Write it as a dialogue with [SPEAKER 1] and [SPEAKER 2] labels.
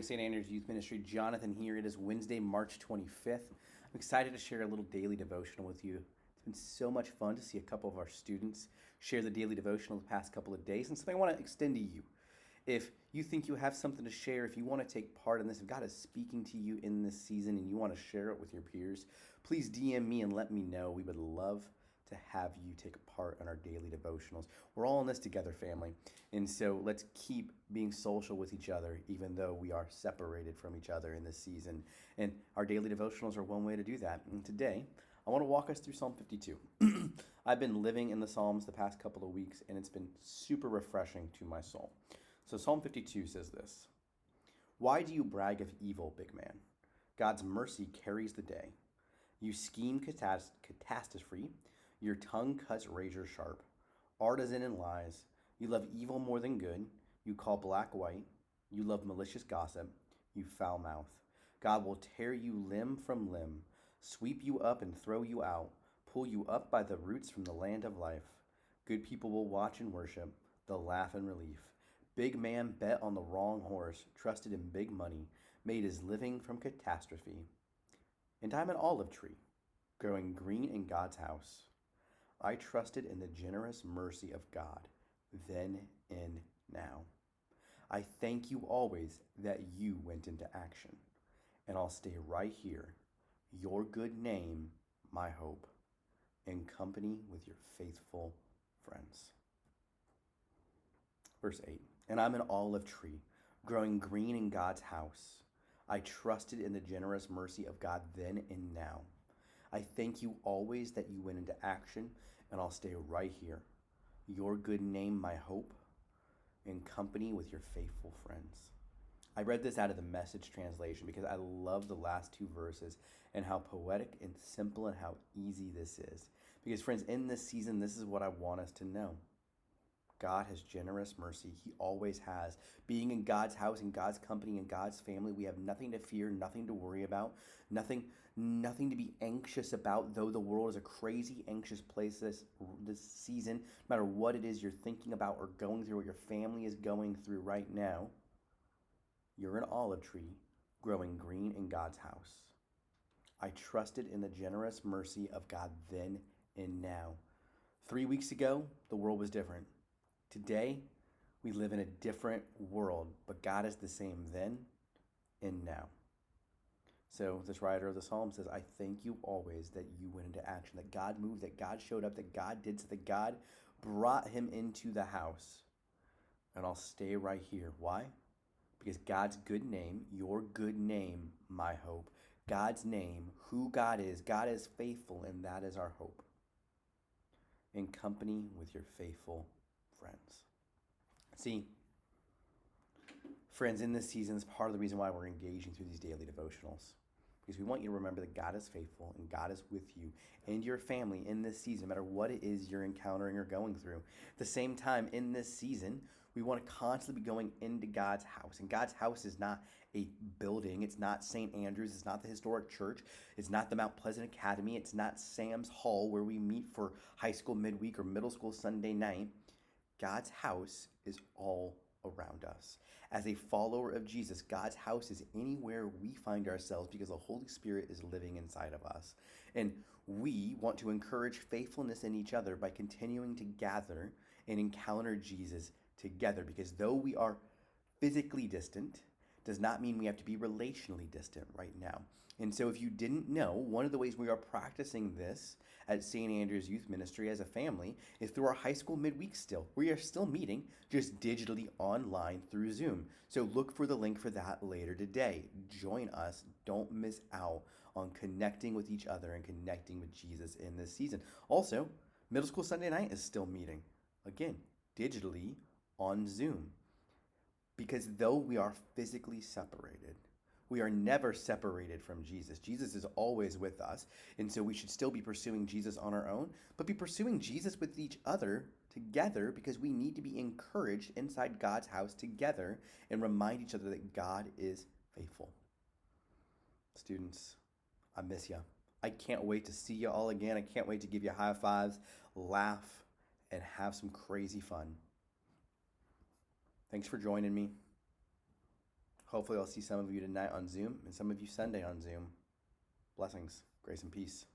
[SPEAKER 1] St. Andrew's Youth Ministry. Jonathon here. It is Wednesday, March 25th. I'm excited to share a little daily devotional with you. It's been so much fun to see a couple of our students share the daily devotional the past couple of days, and something I want to extend to you. If you think you have something to share, if you want to take part in this, if God is speaking to you in this season and you want to share it with your peers, please DM me and let me know. We would love to have you take a part in our daily devotionals. We're all in this together, family. And so let's keep being social with each other, even though we are separated from each other in this season. And our daily devotionals are one way to do that. And today, I want to walk us through Psalm 52. I've been living in the Psalms the past couple of weeks, and it's been super refreshing to my soul. So Psalm 52 says this: "Why do you brag of evil, big man? God's mercy carries the day. You scheme catastrophe. Your tongue cuts razor sharp. Artisan in lies. You love evil more than good. You call black white. You love malicious gossip. You foul mouth. God will tear you limb from limb, sweep you up and throw you out, pull you up by the roots from the land of life. Good people will watch and worship. They'll laugh in relief. Big man bet on the wrong horse, trusted in big money, made his living from catastrophe. And I'm an olive tree, growing green in God's house. I trusted in the generous mercy of God, then and now. I thank you always that you went into action, and I'll stay right here, your good name, my hope, in company with your faithful friends." Verse 8, "And I'm an olive tree, growing green in God's house. I trusted in the generous mercy of God then and now. I thank you always that you went into action, and I'll stay right here, your good name, my hope, in company with your faithful friends." I read this out of the Message translation because I love the last two verses and how poetic and simple and how easy this is. Because, friends, in this season, this is what I want us to know. God has generous mercy. He always has. Being in God's house, in God's company, in God's family, we have nothing to fear, nothing to worry about, nothing to be anxious about, though the world is a crazy, anxious place this season. No matter what it is you're thinking about or going through, or your family is going through right now, you're an olive tree growing green in God's house. I trusted in the generous mercy of God then and now. 3 weeks ago, the world was different. Today, we live in a different world, but God is the same then and now. So this writer of the Psalm says, I thank you always that you went into action, that God moved, that God showed up, that God did, so that God brought him into the house. And I'll stay right here. Why? Because God's good name, your good name, my hope. God's name, who God is faithful, and that is our hope. In company with your faithful friends. See, friends, in this season is part of the reason why we're engaging through these daily devotionals. Because we want you to remember that God is faithful and God is with you and your family in this season, no matter what it is you're encountering or going through. At the same time, in this season, we want to constantly be going into God's house. And God's house is not a building. It's not St. Andrew's. It's not the historic church. It's not the Mount Pleasant Academy. It's not Sam's Hall where we meet for high school midweek or middle school Sunday night. God's house is all around us. As a follower of Jesus, God's house is anywhere we find ourselves because the Holy Spirit is living inside of us. And we want to encourage faithfulness in each other by continuing to gather and encounter Jesus together, because though we are physically distant, does not mean we have to be relationally distant right now. And so if you didn't know, one of the ways we are practicing this at St. Andrew's Youth Ministry as a family is through our high school midweek still. We are still meeting, just digitally online through Zoom. So look for the link for that later today. Join us. Don't miss out on connecting with each other and connecting with Jesus in this season. Also, middle school Sunday night is still meeting, again, digitally on Zoom. Because though we are physically separated, we are never separated from Jesus. Jesus is always with us. And so we should still be pursuing Jesus on our own, but be pursuing Jesus with each other together, because we need to be encouraged inside God's house together and remind each other that God is faithful. Students, I miss you. I can't wait to see you all again. I can't wait to give you high fives, laugh, and have some crazy fun. Thanks for joining me. Hopefully, I'll see some of you tonight on Zoom and some of you Sunday on Zoom. Blessings, grace, and peace.